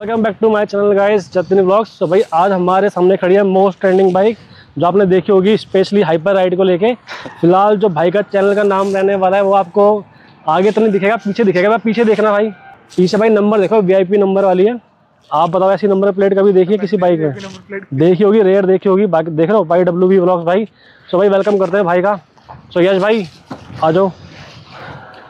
Welcome back to my channel guys Jatin vlogs. तो भाई आज हमारे सामने खड़ी है मोस्ट ट्रेंडिंग बाइक जो आपने देखी होगी, स्पेशली हाइपर राइड को लेके। फिलहाल जो भाई का चैनल का नाम रहने वाला है वो आपको आगे तो नहीं दिखेगा, पीछे दिखेगा। मैं पीछे देखना भाई, पीछे भाई नंबर देखो, वीआईपी नंबर वाली है। आप बताओ ऐसी नंबर प्लेट कभी देखी है किसी बाइक में? देखी होगी, रेयर देखी होगी। बाइक देख रहे हो भाई, WV व्लॉग्स भाई। सो भाई वेलकम करते हैं भाई का। सो यश भाई आ जाओ।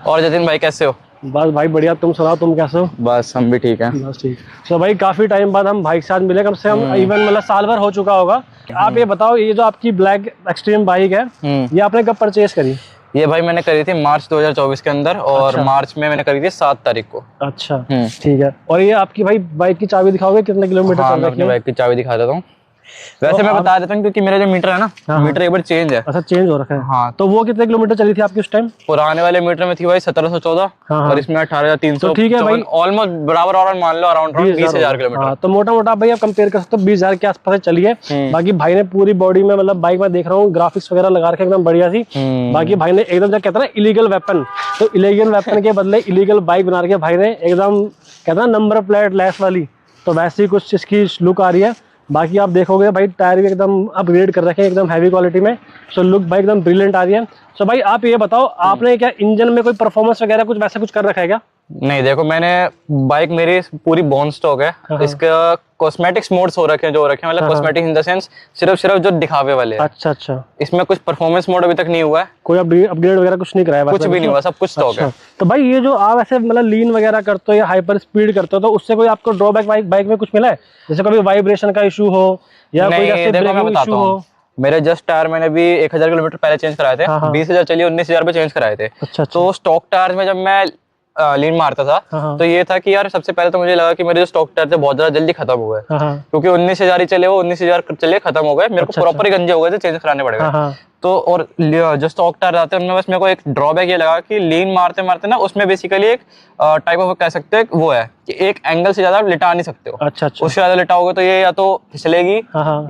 और जतिन भाई कैसे हो? बस भाई बढ़िया, तुम सुनाओ, तुम कैसे हो? बस हम भी ठीक हैं। बस ठीक। तो भाई काफी टाइम बाद हम भाई के साथ मिले, कम से कम इवन मतलब साल भर हो चुका होगा। आप ये बताओ, ये जो आपकी ब्लैक एक्सट्रीम बाइक है ये आपने कब परचेज करी? ये भाई मैंने करी थी मार्च 2024 के अंदर, और अच्छा। मार्च में मैंने करी थी 7 तारीख को। अच्छा ठीक है। और ये आपकी भाई बाइक की चाबी दिखाओगे, कितने किलोमीटर हाँ, चल मैं रखी अपनी है? बाइक की चाबी दिखा देता हूँ। वैसे मैं बता देता हूँ क्योंकि मेरा जो मीटर है ना, हाँ। मीटर एक बार चेंज है। अच्छा, चेंज हो रखा है। हाँ, तो वो कितने किलोमीटर चली थी आपकी उस टाइम? पुराने वाले मीटर में थी भाई 1714। हाँ। और इसमें 18,300। तो ठीक है भाई, ऑलमोस्ट बराबर और मान लो अराउंड 20,000 किलोमीटर। हाँ, तो मोटा मोटा भाई आप कंपेयर कर सकते हो 20,000 के आसपास चली है। बाकी भाई ने पूरी बॉडी में मतलब बाइक में देख रहा हूँ ग्राफिक्स वगैरह लगा रखे एकदम बढ़िया सी। बाकी भाई ने एकदम जो कहता है ना इलीगल वेपन, तो इलीगल वेपन के बदले इलीगल बाइक बना के भाई ने एकदम कहता है नंबर प्लेट लेस वाली, तो वैसी कुछ इसकी लुक आ रही है। बाकी आप देखोगे भाई टायर भी एकदम अपग्रेड कर रखे हैं, एकदम हैवी क्वालिटी में। सो लुक भाई एकदम ब्रिलियंट आ रही है। सो भाई आप ये बताओ, आपने क्या इंजन में कोई परफॉर्मेंस वगैरह कुछ वैसा कुछ कर रखा है क्या? नहीं, देखो मैंने बाइक मेरी पूरी बोन स्टॉक है। इसका कॉस्मेटिक्स मोड्स हो रखे हैं, जो रखे हैं मतलब कॉस्मेटिक इन द सेंस सिर्फ जो दिखावे वाले हैं। अच्छा अच्छा। इसमें कुछ परफॉर्मेंस मोड अभी तक नहीं हुआ है, कोई अपग्रेड वगैरह कुछ नहीं कराया? कुछ भी नहीं हुआ, सब कुछ स्टॉक है। तो भाई ये जो आप ऐसे मतलब लीन वगैरह करते हो या हाइपर स्पीड करते हो, तो उससे कोई आपको ड्रॉबैक बाइक में कुछ मिला है? जैसे कभी वाइब्रेशन का इशू हो या कोई ऐसे ब्रेकिंग इशू हो? मेरे जस्ट टायर मैंने भी 1000 किलोमीटर पहले चेंज कराए थे। 20,000 चलिए, 19,000 पे चेंज कराए थे। अच्छा। तो स्टॉक टायर में जब मैं लीन मारता था तो ये था कि यार सबसे पहले तो मुझे लगा कि मेरे जो स्टॉक टायर थे बहुत ज्यादा जल्दी खत्म हो गए, क्योंकि 19,000 ही चले, वो 19,000 चले खत्म हो गए। मेरे को प्रॉपर ही गंजे हो गए थे, चेंज कराने पड़ेगा। तो और जो स्टॉक टायर आते हैं उनमें बस मेरे को एक ड्रॉबैक ये लगा कि लीन मारते मारते ना उसमें बेसिकली एक टाइप ऑफ कह सकते हैं वो है कि एक एंगल से ज्यादा लिटा नहीं सकते हो। अच्छा। उससे ज्यादा लिटाओगे तो ये या तो फिसलेगी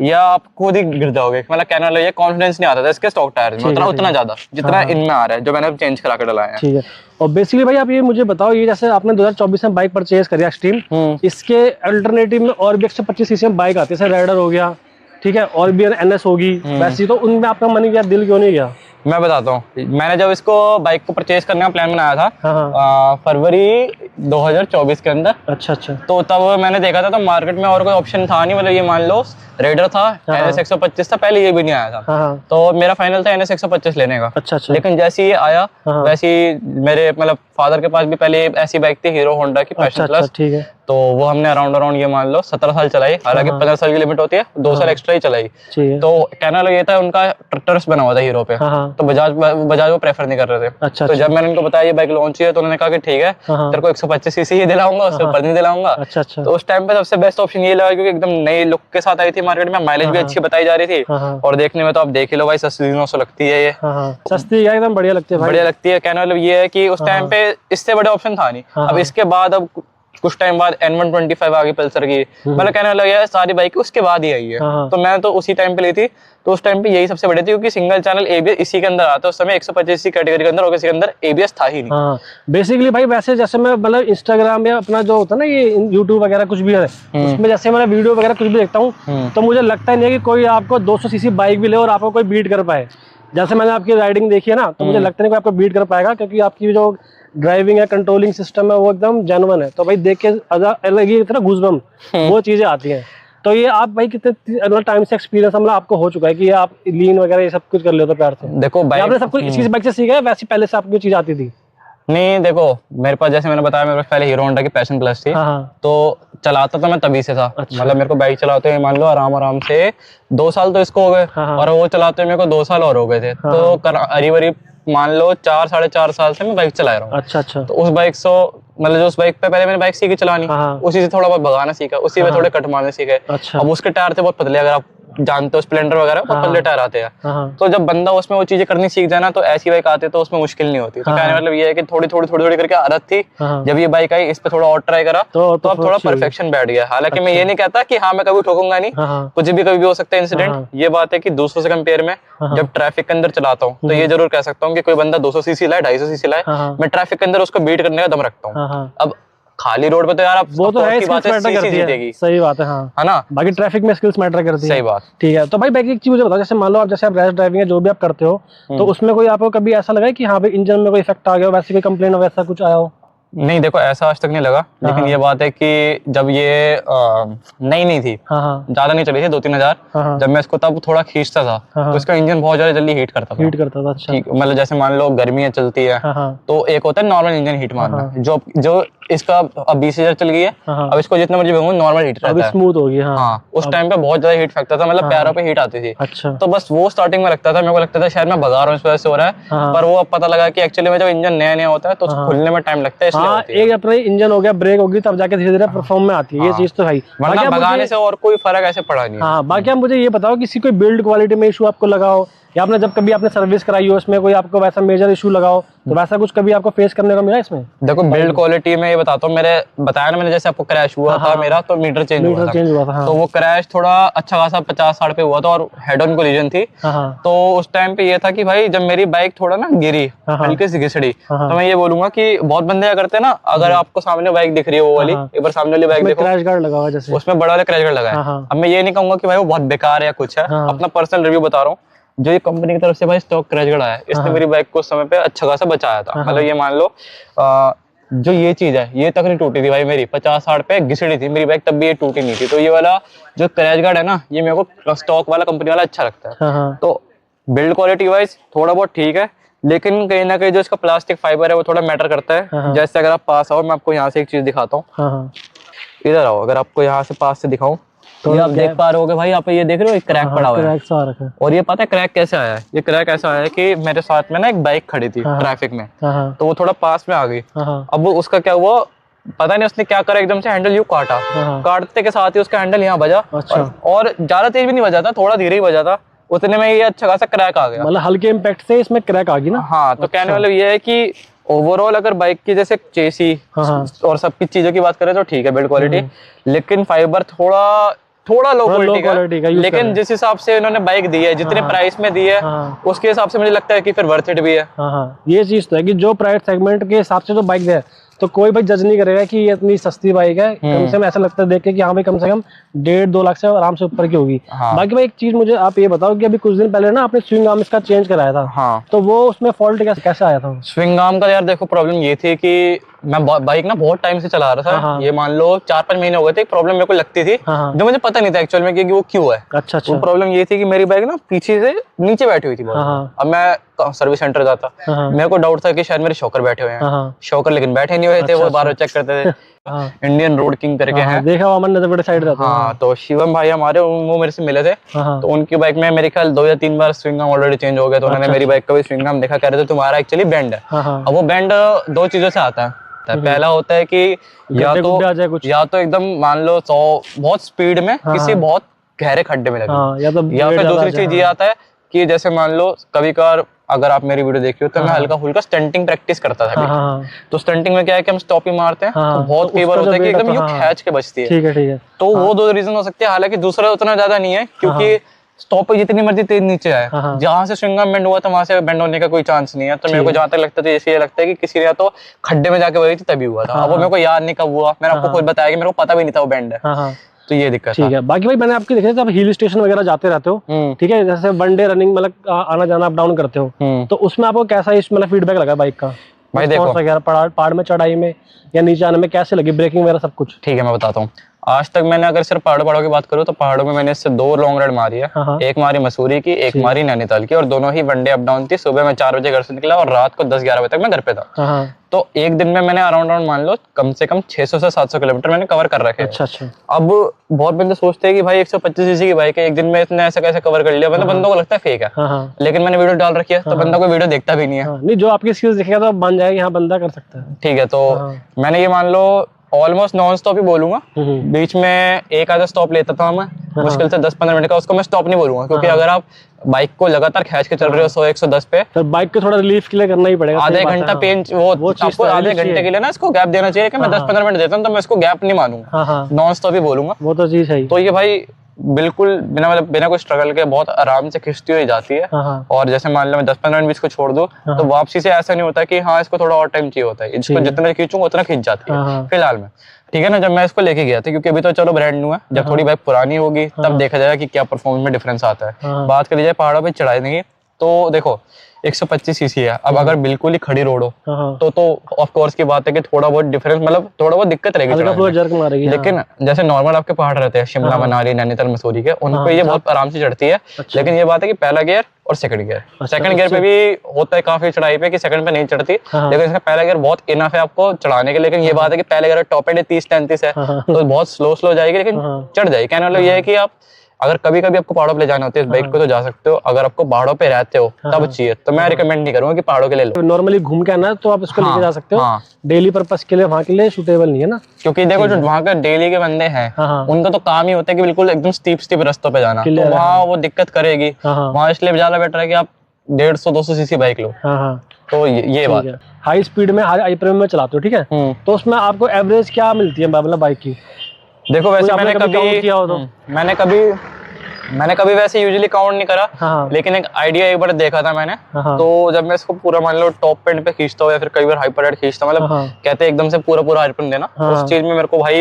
या आप खुद ही गिर जाओगे। मतलब कहने वाला ये कॉन्फिडेंस नहीं आता था इसके स्टॉक टायर में उतना ज्यादा जितना इनमें आ रहा है, जो मैंने चेंज करा के डलाया है। ठीक है। और बेसिकली भाई आप ये मुझे बताओ, ये जैसे आपने 2024 में बाइक परचेज करी एक्सट्रीम, इसके अल्टरनेटिव में और भी 125 सीसी में बाइक आती है, जैसे राइडर हो गया, ठीक है, और भी NS होगी वैसी, तो उनमें आपका मन क्या, दिल क्यों नहीं गया? मैं बताता हूँ, मैंने जब इसको बाइक को परचेज करने का प्लान बनाया था फरवरी 2024 के अंदर। अच्छा। तो तब मैंने देखा था तो मार्केट में और कोई ऑप्शन था नहीं। मतलब ये मान लो रेडर था, NS 125 था, पहले ये भी नहीं आया था। तो मेरा फाइनल था NS 125 लेने का। अच्छा। लेकिन जैसे ही ये आया वैसे ही मेरे मतलब फादर के पास भी पहले ऐसी बाइक थी, हीरो होंडा की पैशन प्लस। ठीक है। तो वो हमने अराउंड ये मान लो 17 साल चलाई। हालांकि 15 साल की लिमिट होती है, 2 साल एक्स्ट्रा ही चलाई। तो कहना लगा ये था उनका ट्रस्ट बना हुआ था हीरो पे, तो बजाज वो प्रेफर नहीं कर रहे थे। अच्छा। तो जब मैंने उनको बताया ये बाइक लॉन्च हुई है तो उन्होंने कहा कि ठीक है तेरे को 125 सीसी ही दिलाऊंगा, उससे ऊपर नहीं दिलाऊंगा। अच्छा। तो उस टाइम पे सबसे बेस्ट ऑप्शन ये लगा क्योंकि एकदम नई लुक के साथ आई थी मार्केट में, माइलेज भी अच्छी बताई जा रही थी, और देखने में तो आप देख ही लो भाई सस्ती 900 लगती है ये। सस्ती है, एकदम बढ़िया लगती है, बढ़िया लगती है। कहने मतलब ये है कि उस टाइम पे इससे बड़े ऑप्शन था नहीं। अब इसके बाद अब कुछ टाइम बाद N125 आ गई पल्सर की। मतलब कहने लगा सारी बाइक उसके बाद ही आई है। तो मैं तो उसी टाइम पे ली थी, तो उस टाइम पे यही सबसे बड़ी थी क्योंकि सिंगल चैनल ABS इसी के अंदर आता है। उस समय 125 कैटेगरी के अंदर और किसी के अंदर ABS था ही नहीं। बेसिकली भाई वैसे जैसे मैं मतलब इंस्टाग्राम या अपना जो होता है ना ये यूट्यूब वगैरह कुछ भी है, उसमें जैसे मैं वीडियो वगैरह कुछ भी देखता हूँ तो मुझे लगता ही नहीं है कि कोई आपको 200 सीसी बाइक भी ले और आपको कोई बीट कर पाए। जैसे मैंने आपकी राइडिंग देखी है ना, तो मुझे लगता नहीं कोई आपको बीट कर पाएगा, क्योंकि आपकी जो ड्राइविंग है, कंट्रोलिंग सिस्टम है, वो एकदम जेन्युइन है। तो भाई देख के अलग ही तरह गूज़बम्प वो चीजें आती हैं। तो ये आप भाई कितने टाइम से एक्सपीरियंस मतलब आपको हो चुका है कि आप लीन वगैरह ये सब कुछ कर लेते हो प्यार से? देखो बाइक आपने सब कुछ इसी बाइक से सीखा है, वैसे पहले से आपको चीज आती थी? नहीं, देखो मेरे पास जैसे मैंने बताया मेरे पास पहले हीरो होंडा की पैशन प्लस थी। तो चलाता तो मैं तभी से था। मतलब मेरे को बाइक चलाते हुए मान लो आराम से 2 साल तो इसको हो गए, और वो चलाते हुए मेरे को 2 साल और हो गए थे। तो करीब मान लो 4-4.5 साल से मैं बाइक चला रहा हूँ। अच्छा। तो उस बाइक से मतलब जो उस बाइक पे पहले मैंने बाइक सीखी चलानी, उसी से थोड़ा बहुत भगाना सीखा, उसी में थोड़े कट मारने सीखे। अब उसके टायर थे बहुत पतले, अगर आप जानते हो स्प्लेंडर वगैरह बहुत पतले टायर आते हैं। तो जब बंदा उसमें वो चीजें करनी सीख जाए ना, तो ऐसी बाइक आती है तो उसमें मुश्किल नहीं होती। तो कहने मतलब ये है कि थोड़ी करके आदत थी। जब ये बाइक आई इस पे थोड़ा और ट्राई करा तो अब थोड़ा परफेक्शन बैठ गया। हालांकि मैं ये नहीं कहता कि हाँ मैं कभी ठोकूंगा नहीं, कुछ भी कभी भी हो सकता है इंसिडेंट। ये बात है कि दूसरों से कंपेयर में जब ट्रैफिक के अंदर चलाता हूँ तो ये जरूर कह सकता हूँ कि कोई बंदा 200 सीसी लाए, 250 सीसी लाए, मैं ट्रैफिक के अंदर उसको बीट करने का दम रखता हूँ। अब खाली रोड पे तो यार वो तो है, स्किल्स मैटर करती है, सही बात है, हाँ है ना, बाकी ट्रैफिक में स्किल्स मैटर करती है, सही बात। ठीक है, तो भाई बाकी एक चीज मुझे बताओ, जैसे मान लो आप जैसे आप रैश ड्राइविंग है जो भी आप करते हो, तो उसमें कोई आपको कभी ऐसा लगा कि हाँ भाई इंजन में कोई इफेक्ट आ गया हो, वैसे कोई कंप्लेन वैसा कुछ आया हो? नहीं देखो ऐसा आज तक नहीं लगा, लेकिन ये बात है कि जब ये नई नहीं थी, ज्यादा नहीं चली थी 2-3 हजार, जब मैं इसको तब थोड़ा खींचता था तो इसका इंजन बहुत ज्यादा जल्दी हीट करता था। अच्छा। ठीक, मतलब जैसे मान लो गर्मियां चलती है तो एक होता है नॉर्मल इंजन हीट मारना, जो इसका अब 20,000 चल गई है, अब इसको जितना मर्जी भगवान नॉर्मल हीट रहता है, स्मूथ हो गया। हाँ, उस टाइम पे बहुत ज्यादा हीट फैक्टर था, मतलब पैरों पे हीट आती थी। अच्छा। तो बस वो स्टार्टिंग में लगता था, मेरे को लगता था शायद मैं भगा रहा हूँ इस वजह से हो रहा है, पर वो अब पता लगा कि एक्चुअली में जब इंजन नया नया होता है तो खुलने में टाइम लगता है, इसलिए एक अपना इंजन हो गया, ब्रेक होगी, तब जाके धीरे धीरे परफॉर्म में आती है, ये चीज तो है, वरना भगाने से और कोई फर्क ऐसे पड़ा नहीं। हाँ, बाकी आप मुझे ये बताओ किसी कोई बिल्ड क्वालिटी में इशू आपको लगा हो, या आपने जब कभी आपने सर्विस कराई हो उसमें कोई आपको वैसा मेजर इशू लगा हो, तो वैसा कुछ कभी आपको फेस करने को मिला इसमें? देखो बिल्ड क्वालिटी में ये बताता हूँ, मेरे बताया ना मैंने, जैसे आपको क्रैश हुआ था मेरा, तो मीटर चेंज हुआ था, तो वो क्रैश थोड़ा अच्छा खासा 50-60 पे हुआ था और हेड ऑन कोलिजन थी। तो उस टाइम पे ये था कि भाई जब मेरी बाइक थोड़ा ना गिरी, हल्की सी घिसड़ी, तो मैं ये बोलूंगा कि बहुत बंदे क्या करते हैं ना, अगर आपको सामने बाइक दिख रही है वो वाली, एक बार सामने वाली बाइक देखो, क्रैश गार्ड लगा हुआ जैसे, उसमें बड़ा वाला क्रैश गार्ड लगा है। अब मैं ये नहीं कहूंगा कि भाई वो बहुत बेकार है या कुछ है, अपना पर्सनल रिव्यू बता रहा हूँ, जो ये कंपनी की तरफ से भाई स्टॉक क्रैश गार्ड आया, इसने मेरी बाइक को उस समय पे अच्छा खासा बचाया था। मतलब ये मान लो जो ये चीज है ये तक नहीं टूटी थी भाई, मेरी 50-60 पे घिसड़ी थी मेरी बाइक, तब भी ये टूटी नहीं थी। तो ये वाला जो क्रैश गार्ड है ना, ये मेरे को स्टॉक वाला कंपनी वाला अच्छा लगता है। तो बिल्ड क्वालिटी वाइज थोड़ा बहुत ठीक है, लेकिन कहीं ना कहीं जो इसका प्लास्टिक फाइबर है वो थोड़ा मैटर करता है। जैसे अगर आप पास आओ, मैं आपको यहाँ से एक चीज दिखाता हूँ, इधर आओ, अगर आपको यहाँ से पास से दिखाऊं तो ये आप देख पा रहे होगे भाई, आप ये देख रहे हो एक क्रैक पड़ा हुआ है। और ये पता है क्रैक कैसे आया है? ये क्रैक ऐसा आया है कि मेरे साथ में ना एक बाइक खड़ी थी ट्रैफिक में, तो वो थोड़ा पास में आ गई। अब वो उसका क्या हुआ पता नहीं, उसने क्या करा, एकदम से हैंडल यूं काटा, काटते के साथ ही उसका हैंडल यहाँ बजा, और ज्यादा तेज भी नहीं बजा था, थोड़ा धीरे ही बजा था, उतने में ये अच्छा खासा क्रैक आ गया। मतलब हल्के इम्पैक्ट से इसमें क्रैक आ गई ना। हाँ, तो कहने वाला ये है कि ओवरऑल अगर बाइक की जैसे चेसी और सबकी चीजों की बात करें तो ठीक है बिल्ड क्वालिटी, लेकिन फाइबर थोड़ा लो क्वालिटी का, लेकिन जिस हिसाब से इन्होंने बाइक दी है, जितने प्राइस में दी है, उसके हिसाब से मुझे लगता है कि फिर वर्थ इट भी है। ये चीज तो है कि जो प्राइस सेगमेंट के हिसाब से जो बाइक है, तो कोई भाई जज नहीं करेगा कि ये इतनी सस्ती बाइक है, कम से कम ऐसा लगता है देख के कि हाँ भाई कम से कम 1.5-2 लाख से आराम से ऊपर की होगी। बाकी भाई एक चीज मुझे आप ये बताओ कि अभी कुछ दिन पहले ना आपने स्विंग आर्म इसका चेंज कराया था, तो वो उसमें फॉल्ट कैसे आया था? स्विंग आर्म का यार देखो प्रॉब्लम ये थी कि मैं बाइक ना बहुत टाइम से चला रहा था, ये मान लो 4-5 महीने हो गए थे, एक प्रॉब्लम मेरे को लगती थी जो मुझे पता नहीं था एक्चुअल में कि वो क्यों है। अच्छा। वो प्रॉब्लम ये थी कि मेरी बाइक ना पीछे से नीचे बैठी हुई थी बहुत। अब मैं सर्विस सेंटर जाता, मेरे को डाउट था कि शायद मेरे शॉकर बैठे हुए हैं, शॉकर लेकिन बैठे नहीं हुए थे, वो बार चेक करते थे। इंडियन रोड किंग करके हैं, देखा हुआ मैंने, बड़े साइड रहता। हाँ, तो शिवम भाई हमारे वो मेरे से मिले थे, तो उनकी बाइक में मेरे ख्याल 2 या 3 बार स्विंग आर्म ऑलरेडी चेंज हो गया, तो उन्होंने मेरी बाइक का भी स्विंग आर्म देखा, कह रहे थे तुम्हारा एक्चुअली बेंड है। अब वो बेंड 2 चीजों से आता है। पहला होता है कि या तो एकदम मान लो 100 बहुत स्पीड में किसी बहुत गहरे खड्डे में लगे, या फिर दूसरी चीज ये आता है कि जैसे मान लो कभी कभार अगर आप मेरी वीडियो देखी हो तो मैं हल्का फुल्का स्टंटिंग प्रैक्टिस करता था। तो स्टंटिंग में क्या है कि हम स्टॉप ही मारते हैं, तो बहुत कई बार होता है कि एकदम यूं खींच के बजती है। ठीक है। तो वो 2 रीजन हो सकते हैं, हालांकि दूसरा उतना ज्यादा नहीं है, क्योंकि स्टॉप पे जितनी मर्जी तेज नीचे आए, जहां से स्विंग आर्म बेंड हुआ था वहां से बेंड होने का कोई चांस नहीं है। तो मेरे को जहां तक लगता था ये लगता है कि किसी ने या तो खड्डे में जाके बजी थी तभी हुआ था। अब वो मेरे को याद नहीं कब हुआ, मैंने आपको खुद बताया कि मेरे को पता भी नहीं था वो बेंड है, तो ये दिक्कत। ठीक है। बाकी भाई मैंने आपके देखे आप हिल स्टेशन वगैरह जाते रहते हो, ठीक है, जैसे 1 डे रनिंग मतलब आना जाना अप डाउन करते हो, तो उसमें आपको कैसा मतलब फीडबैक लगा बाइक का? भाई देखो पहाड़ में चढ़ाई में या नीचे आने में कैसे लगी, ब्रेकिंग वगैरह सब कुछ? ठीक है, मैं बताता हूँ। आज तक मैंने अगर सिर्फ पहाड़ों की बात करूँ तो पहाड़ों में मैंने इससे 2 लॉन्ग राइड मारी है, एक मारी मसूरी की, एक मारी नैनीताल की, और दोनों ही 1 डे अप डाउन थी। सुबह मैं 4 बजे घर से निकला और रात को 10-11 बजे तक मैं घर पे था। तो एक दिन में मैंने अराउंड मान लो कम से कम 600 से 700 किलोमीटर मैंने कवर कर रखे। अच्छा। अब बहुत बंदे सोचते हैं कि भाई 125 सीसी की बाइक है, एक दिन में इतने ऐसा कैसे कवर कर लिया, मतलब बंदों को लगता है फेक है, लेकिन मैंने वीडियो डाल रखी है तो बंदा कोई वीडियो देखता भी नहीं है। नहीं, जो आपकी स्किल्स दिखेगा तो बन जाएगा, यहाँ बंदा कर सकता है। ठीक है, तो मैंने ये मान लो ऑलमोस्ट नॉन स्टॉप ही बोलूंगा, बीच में एक आधा स्टॉप लेता था मैं, मुश्किल से 10-15 मिनट का, उसको मैं स्टॉप नहीं बोलूंगा, क्योंकि अगर आप बाइक को लगातार खींच के चल रहे हो 100-110 पे, तो बाइक को थोड़ा रिलीफ के लिए करना ही पड़ेगा। आधे घंटा पेन वो आपको आधे घंटे के लिए ना इसको गैप देना चाहिए कि मैं 10-15 मिनट देता हूँ, तो मैं इसको गैप नहीं मानूंगा, नॉन स्टॉप ही बोलूंगा। वो तो चीज है। तो ये भाई बिल्कुल बिना कोई स्ट्रगल के बहुत आराम से खिंचती हुई जाती है। और जैसे मान लो मैं 10-15 मिनट भी इसको छोड़ दूं तो वापसी से ऐसा नहीं होता कि हाँ इसको थोड़ा और टाइम चाहिए होता है, इसको जितना खींचूंगा उतना खींच जाती है फिलहाल में। ठीक है ना, जब मैं इसको लेके गया था, क्योंकि अभी तो चलो ब्रांड न्यू है, जब थोड़ी बाइक पुरानी होगी तब देखा जाएगा कि क्या परफॉर्मेंस में डिफरेंस आता है। बात करी जाए पहाड़ों पे चढ़ाने की, तो देखो 125 सीसी है। अब अगर बिल्कुल ही खड़ी रोड हो तो ऑफ कोर्स की बात है कि थोड़ा बहुत डिफरेंस, मतलब थोड़ा बहुत दिक्कत रहेगी, लेकिन जैसे नॉर्मल आपके पहाड़ रहते हैं शिमला मनाली नैनीताल मसूरी के, उन पे ये बहुत आराम से चढ़ती है। लेकिन ये बात है कि पहला गियर और सेकंड गियर, सेकंड गियर पे भी होता है काफी चढ़ाई पे कि सेकंड पे नहीं चढ़ती, लेकिन इसका पहला गियर बहुत इनफ है आपको चढ़ाने के। लेकिन ये बात है कि पहले गियर टॉप एंड 30-33 है तो बहुत स्लो जाएगी, लेकिन चढ़ जाएगी। कहने वाला ये है कि आप अगर कभी कभी आपको पहाड़ों पे ले जाना होता है इस बाइक को तो जा सकते हो, अगर आपको पहाड़ों पे रहते हो तब चाहिए तो मैं रिकमेंड नहीं करूंगा कि पहाड़ों के लिए लो। नॉर्मली घूम के आना है तो आप इसको लेके जा सकते हो, डेली पर्पस के लिए वहाँ के लिए सूटेबल नहीं है ना, क्योंकि देखो जो वहाँ के डेली के बंदे हैं उनका तो काम ही होता है कि बिल्कुल एकदम स्टीप रास्तों पे जाना, तो वहाँ वो दिक्कत करेगी वहाँ, इसलिए ज्यादा बेटर है कि आप 150-200 सीसी बाइक लो। तो ये बात हाई स्पीड में हाई प्रेम में चलाते हो, ठीक है, तो उसमें आपको एवरेज क्या मिलती है मतलब बाइक की? देखो वैसे मैंने कभी वैसे यूजुअली काउंट नहीं करा, लेकिन एक आइडिया एक बार देखा था मैंने। तो जब मैं इसको पूरा मान लो टॉप पेंट पे खींचता हूँ या फिर कई बार हाइपर राइड खींचता हूँ, मतलब कहते हैं एकदम से पूरा हाइपर देना, उस चीज में मेरे को भाई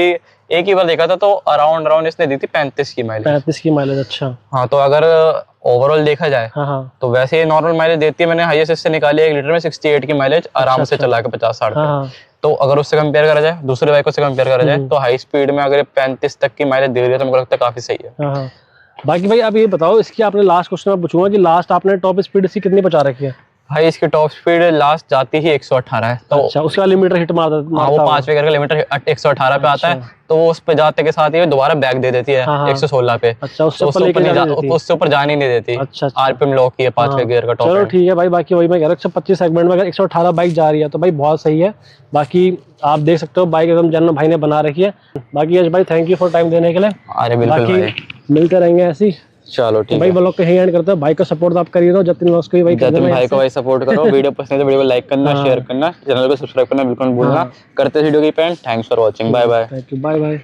एक ही बार देखा था तो अराउंड इसने दी थी 35 की माइलेज। 35 की माइलेज, अच्छा। हाँ, तो अगर ओवरऑल देखा जाए तो वैसे ये नॉर्मल माइलेज देती है। मैंने हाईएस्ट इससे निकाली 1 लीटर में 68 की माइलेज आराम से चला के 50-60। तो अगर उससे कंपेयर करा जाए दूसरे बाइकों से कंपेयर करा जाए तो हाई स्पीड में अगर 35 तक की माइलेज दे रही है तो मुझे लगता है काफी सही है। बाकी भाई आप ये बताओ, इसकी आपने लास्ट क्वेश्चन में पूछूंगा कि लास्ट आपने टॉप स्पीड इसकी कितनी बचा रखी है? भाई इसकी टॉप स्पीड लास्ट जाती ही 118 है। तो अच्छा, उसका लिमिटर हिट मारता है, वो 5 का लिमिटर 118 पे आता है, तो वो उस पे जाते के साथ ही दोबारा बैक दे देती है 116 पे। अच्छा, उससे ऊपर जाने नहीं देती। अच्छा, आरपीएम लॉक की है 5वें गियर का टॉप। चलो ठीक है भाई, बाकी वही मैं कह रहा हूँ 125 सेगमेंट में अगर 118 बाइक जा रही है तो भाई बहुत सही है। बाकी आप देख सकते हो बाइक एकदम जन्म भाई ने बना रखी है। बाकी यश भाई थैंक यू फॉर टाइम देने के लिए। अरे बिल्कुल भाई, मिलते रहेंगे ऐसी। चलो ठीक है भाई, ब्लॉग को यहीं एंड करते हैं। भाई को सपोर्ट आप करिए, जतिन व्लॉग्स को भाई सपोर्ट करो। वीडियो पसंद है तो वीडियो को लाइक करना, शेयर करना, चैनल को सब्सक्राइब करना बिल्कुल भूलना। करते वीडियो की पेंट। Thanks for watching, bye bye. Thank you, bye bye.